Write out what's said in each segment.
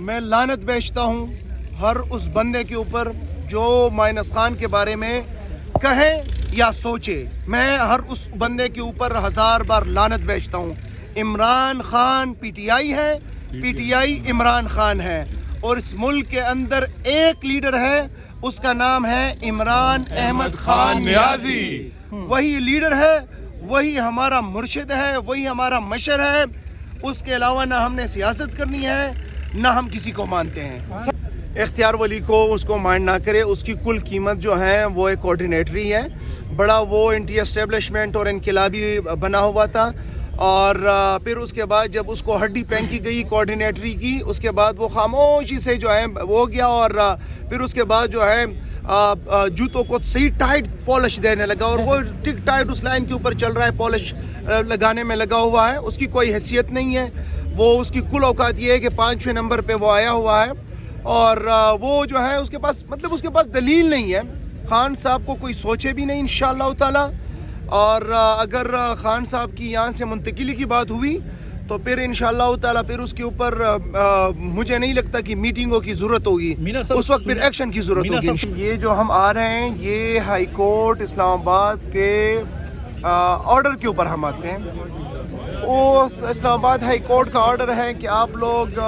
میں لعنت بیچتا ہوں ہر اس بندے کے اوپر جو مائنس خان کے بارے میں کہے یا سوچے. میں ہر اس بندے کے اوپر 1000 بار لعنت بیچتا ہوں. Imran Khan P T I ہے, P T I Imran Khan ہے, اور اس ملک کے اندر ایک لیڈر ہے, اس کا نام ہے عمران احمد خان نیازی. وہی لیڈر ہے, وہی ہمارا مرشد ہے, وہی ہمارا مشر ہے. اس کے علاوہ نہ ہم نے سیاست کرنی ہے, نہ ہم کسی کو مانتے ہیں. اختیار ولی کو اس کو مائنڈ نہ کرے. اس کی کل قیمت جو ہے وہ ایک کوارڈینیٹری ہے. بڑا وہ اینٹی اسٹیبلشمنٹ اور انقلابی بنا ہوا تھا, اور پھر اس کے بعد جب اس کو ہڈی پھینکی گئی کوارڈینیٹری کی, اس کے بعد وہ خاموشی سے جو ہے وہ ہو گیا, اور پھر اس کے بعد جو ہے جوتوں کو صحیح ٹائٹ پالش دینے لگا, اور وہ ٹک ٹائٹ اس لائن کے اوپر چل رہا ہے, پالش لگانے میں لگا ہوا ہے. اس کی کوئی حیثیت نہیں ہے. وہ اس کی کل اوقات یہ ہے کہ 5ویں نمبر پہ وہ آیا ہوا ہے, اور وہ جو ہے اس کے پاس مطلب اس کے پاس دلیل نہیں ہے. خان صاحب کو کوئی سوچے بھی نہیں انشاءاللہ تعالی. اور اگر خان صاحب کی یہاں سے منتقلی کی بات ہوئی تو پھر انشاءاللہ تعالی پھر اس کے اوپر مجھے نہیں لگتا کہ میٹنگوں کی ضرورت ہوگی, اس وقت پھر ایکشن کی ضرورت ہوگی. یہ جو ہم آ رہے ہیں یہ ہائی کورٹ اسلام آباد کے آرڈر کے اوپر ہم آتے ہیں. وہ اسلام آباد ہائی کورٹ کا آرڈر ہے کہ آپ لوگ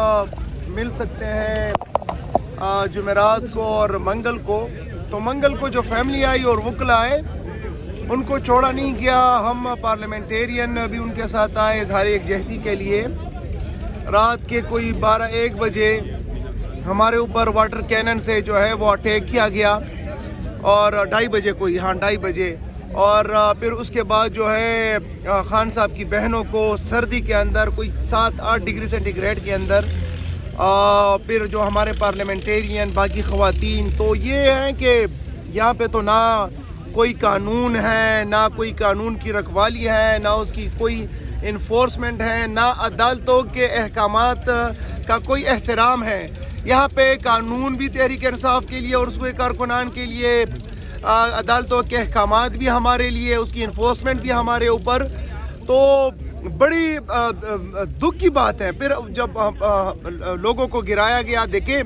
مل سکتے ہیں جمعرات کو اور منگل کو. تو منگل کو جو فیملی آئی اور وکلا آئے ان کو چھوڑا نہیں گیا. ہم پارلیمنٹیرین بھی ان کے ساتھ آئے اظہار یکجہتی کے لیے. رات کے کوئی 12-1 بجے ہمارے اوپر واٹر کینن سے جو ہے وہ اٹیک کیا گیا, اور 2:30 بجے کوئی 2:30 بجے. اور پھر اس کے بعد جو ہے خان صاحب کی بہنوں کو سردی کے اندر کوئی 7-8 ڈگری سینٹی گریڈ کے اندر, پھر جو ہمارے پارلیمنٹیرین باقی خواتین, تو یہ ہے کہ یہاں پہ تو نہ کوئی قانون ہے, نہ کوئی قانون کی رکھوالی ہے, نہ اس کی کوئی انفورسمنٹ ہے, نہ عدالتوں کے احکامات کا کوئی احترام ہے. یہاں پہ قانون بھی تحریک انصاف کے لیے اور اس کے کارکنان کے لیے, عدالتوں کے احکامات بھی ہمارے لیے, اس کی انفورسمنٹ بھی ہمارے اوپر. تو بڑی دکھ کی بات ہے. پھر جب لوگوں کو گرایا گیا, دیکھیں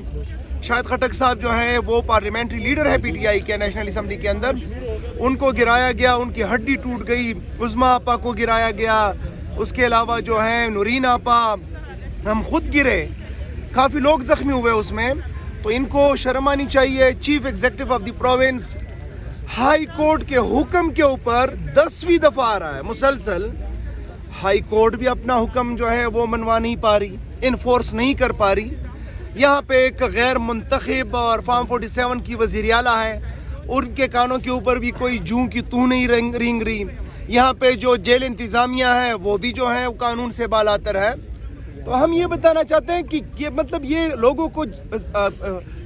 شاہد خٹک صاحب جو ہیں وہ پارلیمنٹری لیڈر ہے پی ٹی آئی کے نیشنل اسمبلی کے اندر, ان کو گرایا گیا, ان کی ہڈی ٹوٹ گئی. عظمیٰ آپا کو گرایا گیا, اس کے علاوہ جو ہیں نورین آپا, ہم خود گرے, کافی لوگ زخمی ہوئے اس میں. تو ان کو شرم آنی چاہیے. Chief executive of the province high court کے حکم کے اوپر 10ویں دفعہ آ رہا ہے مسلسل. ہائی کورٹ بھی اپنا حکم جو ہے وہ منوا نہیں پا رہی, انفورس نہیں کر پا رہی. یہاں پہ ایک غیر منتخب اور فارم 47 کی وزیر اعلیٰ ہے, ان کے کانوں کے اوپر بھی کوئی جوں کی تو نہیں رینگ رہی. یہاں پہ جو جیل انتظامیہ ہے وہ بھی جو ہے قانون سے بالاتر ہے. تو ہم یہ بتانا چاہتے ہیں کہ یہ مطلب یہ لوگوں کو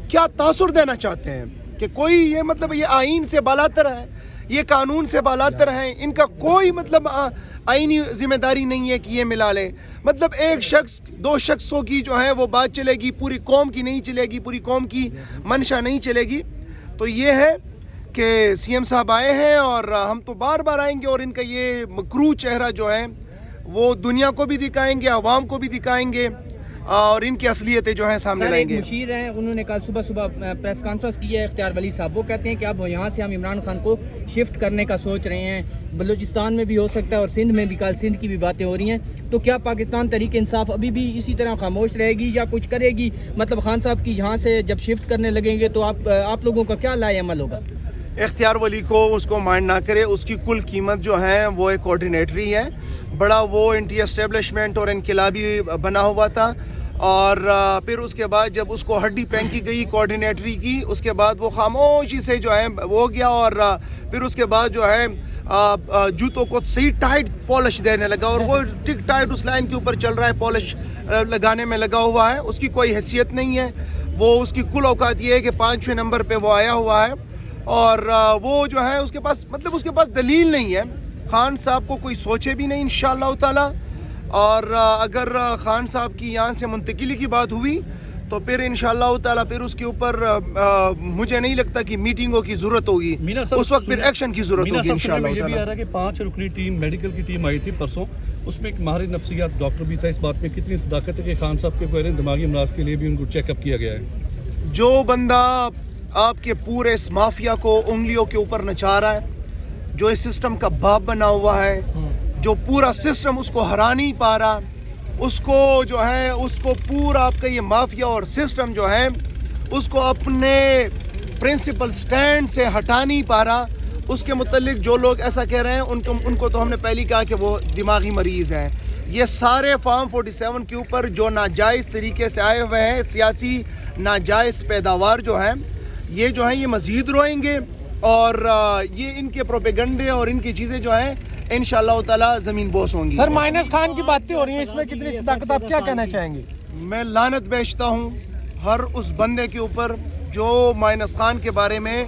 کیا تاثر دینا چاہتے ہیں کہ کوئی یہ مطلب یہ آئین سے بالاتر ہے, یہ قانون سے بالاتر ہیں. ان کا کوئی مطلب آئینی ذمہ داری نہیں ہے کہ یہ ملا لے. مطلب ایک شخص 2 شخصوں کی جو ہے وہ بات چلے گی, پوری قوم کی نہیں چلے گی, پوری قوم کی منشا نہیں چلے گی. تو یہ ہے کہ سی ایم صاحب آئے ہیں اور ہم تو بار بار آئیں گے, اور ان کا یہ مکروہ چہرہ جو ہے وہ دنیا کو بھی دکھائیں گے, عوام کو بھی دکھائیں گے, اور ان کی اصلیتیں جو ہیں سامنے لائیں گے. مشیر ہیں, انہوں نے کل صبح پریس کانفرنس کی ہے اختیار ولی صاحب. وہ کہتے ہیں کہ اب یہاں سے ہم عمران خان کو شفٹ کرنے کا سوچ رہے ہیں, بلوچستان میں بھی ہو سکتا ہے اور سندھ میں بھی. کل سندھ کی بھی باتیں ہو رہی ہیں. تو کیا پاکستان تحریک انصاف ابھی بھی اسی طرح خاموش رہے گی یا کچھ کرے گی؟ مطلب خان صاحب کی یہاں سے جب شفٹ کرنے لگیں گے تو آپ لوگوں کا کیا لائے عمل ہوگا؟ اختیار ولی کو اس کو مائنڈ نہ کرے. اس کی کل قیمت جو ہے وہ ایک کوارڈینیٹری ہے. بڑا وہ اینٹی اسٹیبلشمنٹ اور انقلابی بنا ہوا تھا, اور پھر اس کے بعد جب اس کو ہڈی پھینکی گئی کوارڈینیٹری کی, اس کے بعد وہ خاموشی سے جو ہے وہ ہو گیا, اور پھر اس کے بعد جو ہے جوتوں کو صحیح ٹائٹ پالش دینے لگا, اور وہ ٹک ٹائٹ اس لائن کے اوپر چل رہا ہے, پالش لگانے میں لگا ہوا ہے. اس کی کوئی حیثیت نہیں ہے. وہ اس کی کل اوقات یہ ہے کہ 5ویں نمبر پہ وہ آیا ہوا ہے, اور وہ جو ہے اس کے پاس مطلب اس کے پاس دلیل نہیں ہے. خان صاحب کو کوئی سوچے بھی نہیں انشاءاللہ تعالی. اور اگر خان صاحب کی یہاں سے منتقلی کی بات ہوئی تو پھر انشاءاللہ تعالی پھر اس کے اوپر مجھے نہیں لگتا کہ میٹنگوں کی ضرورت ہوگی, اس وقت پھر ایکشن کی ضرورت ہوگی انشاءاللہ تعالی. یہ بھی آ رہا ہے کہ 5 رکنی ٹیم میڈیکل کی ٹیم آئی تھی پرسوں, اس میں ایک ماہر نفسیات ڈاکٹر بھی تھا. اس بات میں کتنی صداقت ہے کہ خان صاحب کے کوئی دماغی امراض کے لیے بھی ان کو چیک اپ کیا گیا ہے؟ جو بندہ آپ کے پورے اس مافیا کو انگلیوں کے اوپر نچا رہا ہے, جو اس سسٹم کا باپ بنا ہوا ہے, جو پورا سسٹم اس کو ہرا نہیں پا رہا, اس کو جو ہے اس کو پورا آپ کا یہ مافیا اور سسٹم جو ہے اس کو اپنے پرنسپل سٹینڈ سے ہٹا نہیں پا رہا, اس کے متعلق جو لوگ ایسا کہہ رہے ہیں ان کو تو ہم نے پہلے کہا کہ وہ دماغی مریض ہیں. یہ سارے فارم 47 کے اوپر جو ناجائز طریقے سے آئے ہوئے ہیں, سیاسی ناجائز پیداوار جو ہیں, یہ جو ہیں یہ مزید روئیں گے, اور یہ ان کے پروپیگنڈے اور ان کی چیزیں جو ہیں انشاءاللہ تعالی زمین بوس ہوں گی. سر مائنس خان کی باتیں ہو رہی ہیں, اس میں کتنی صداقت, آپ کیا کہنا چاہیں گے؟ میں لعنت بیچتا ہوں ہر اس بندے کے اوپر جو مائنس خان کے بارے میں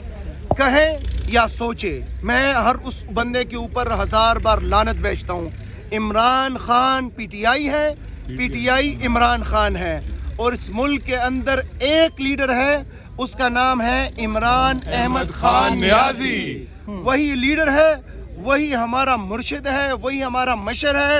کہے یا سوچے. میں ہر اس بندے کے اوپر 1000 بار لعنت بیچتا ہوں. Imran Khan P T I ہے, P T I Imran Khan ہے, اور اس ملک کے اندر ایک لیڈر ہے, اس کا نام ہے عمران احمد خان نیازی. وہی لیڈر ہے, وہی ہمارا مرشد ہے, وہی ہمارا مشر ہے.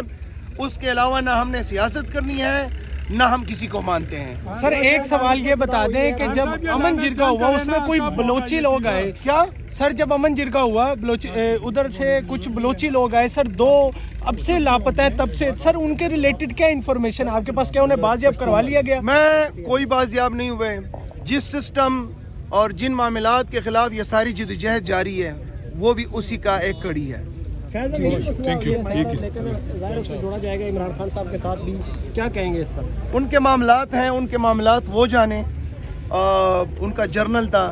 اس کے علاوہ نہ ہم نے سیاست کرنی ہے, نہ ہم کسی کو مانتے ہیں. سر ایک سوال یہ بتا دیں کہ جب امن جرگہ ہوا اس میں کوئی بلوچی لوگ آئے کیا سر؟ جب امن جرگہ ہوا ادھر سے کچھ بلوچی لوگ آئے سر, 2 اب سے لاپتہ ہے تب سے. سر ان کے ریلیٹڈ کیا انفارمیشن آپ کے پاس, کیا انہیں بازیاب کروا لیا گیا؟ میں کوئی بازیاب نہیں ہوئے. جس سسٹم اور جن معاملات کے خلاف یہ ساری جدوجہد جاری ہے وہ بھی اسی کا ایک کڑی ہے. جوڑا جائے گا عمران خان صاحب کے ساتھ بھی, کیا کہیں گے اس پر؟ ان کے معاملات ہیں, ان کے معاملات وہ جانے. ان کا جرنل تھا,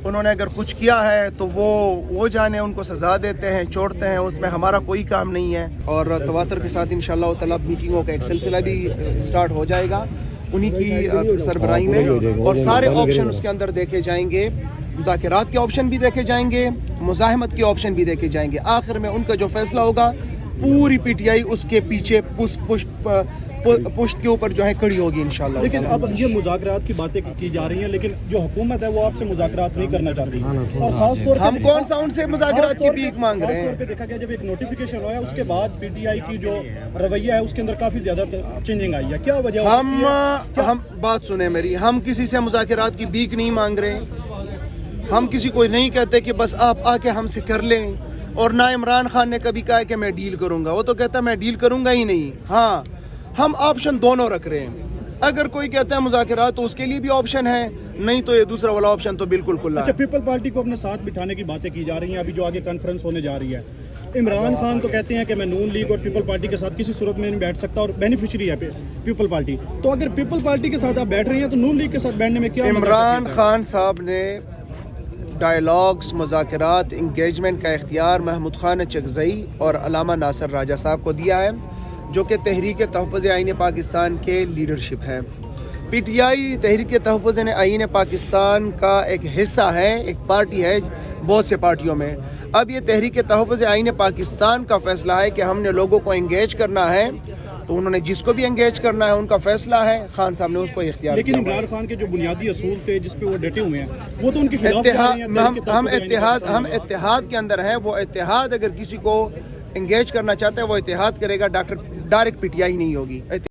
انہوں نے اگر کچھ کیا ہے تو وہ جانے, ان کو سزا دیتے ہیں, چھوڑتے ہیں, اس میں ہمارا کوئی کام نہیں ہے. اور تواتر کے ساتھ انشاءاللہ تعالی میٹنگوں کا ایک سلسلہ بھی سٹارٹ ہو جائے گا انہی کی سربراہی میں, اور سارے آپشن اس کے اندر دیکھے جائیں گے. مذاکرات کے آپشن بھی دیکھے جائیں گے, مزاحمت کے آپشن بھی دیکھے جائیں گے. آخر میں ان کا جو فیصلہ ہوگا پوری پی ٹی آئی اس کے پیچھے پشت کے اوپر جو ہے کڑی ہوگی انشاءاللہ. لیکن اب یہ مذاکرات کی باتیں کی جا رہی ہیں, لیکن جو حکومت ہے وہ آپ سے مذاکرات نہیں کرنا چاہتی, اور خاص طور ہم کون سا ان سے مذاکرات کی بھیک مانگ رہے ہیں؟ خاص طور پہ دیکھا گیا جب ایک نوٹیفیکیشن ہوا ہے اس کے بعد پی ٹی آئی کی جو رویہ ہے اس کے اندر کافی زیادہ چینجنگ آئی ہے. کیا وجہ؟ ہم بات سنیں میری, ہم کسی سے مذاکرات کی بھیک نہیں مانگ رہے. ہم کسی کو نہیں کہتے کہ بس آپ آ کے ہم سے کر لیں, اور نہ عمران خان نے کبھی کہا کہ میں ڈیل کروں گا. وہ تو کہتا ہے میں ڈیل کروں گا ہی نہیں. ہاں ہم آپشن دونوں رکھ رہے ہیں. اگر کوئی کہتا ہے مذاکرات تو اس کے لیے بھی آپشن ہے, نہیں تو یہ دوسرا والا آپشن تو بالکل کھلا ہے. اچھا, پیپل پارٹی کو اپنے ساتھ بٹھانے کی باتیں کی جا رہی ہیں ابھی جو آگے کانفرنس ہونے جا رہی ہے. عمران خان تو کہتے ہیں کہ میں نون لیگ اور پیپل پارٹی کے ساتھ کسی صورت میں نہیں بیٹھ سکتا, اور بینیفیشری ہے پیپل پارٹی. تو اگر پیپل پارٹی کے ساتھ آپ بیٹھ رہی ہیں تو نون لیگ کے ساتھ بیٹھنے میں کیا؟ عمران خان صاحب نے ڈائیلاگز, مذاکرات, انگیجمنٹ کا اختیار محمود خان چغزئی اور علامہ ناصر راجہ صاحب کو دیا ہے, جو کہ تحریک تحفظ آئین پاکستان کے لیڈرشپ ہے. پی ٹی آئی تحریک تحفظ آئین پاکستان کا ایک حصہ ہے, ایک پارٹی ہے بہت سے پارٹیوں میں. اب یہ تحریک تحفظ آئین پاکستان کا فیصلہ ہے کہ ہم نے لوگوں کو انگیج کرنا ہے, تو انہوں نے جس کو بھی انگیج کرنا ہے ان کا فیصلہ ہے, خان صاحب نے اس کو اختیار لیکن دیا. عمران خان کے جو بنیادی اصول تھے جس پہ وہ ڈٹے ہوئے ہیں وہ تو ان کے خلاف ہم اتحاد کے اندر ہیں. وہ اتحاد اگر کسی کو انگیج کرنا چاہتا ہے وہ اتحاد کرے گا, ڈائریکٹ پی ٹی آئی نہیں ہوگی.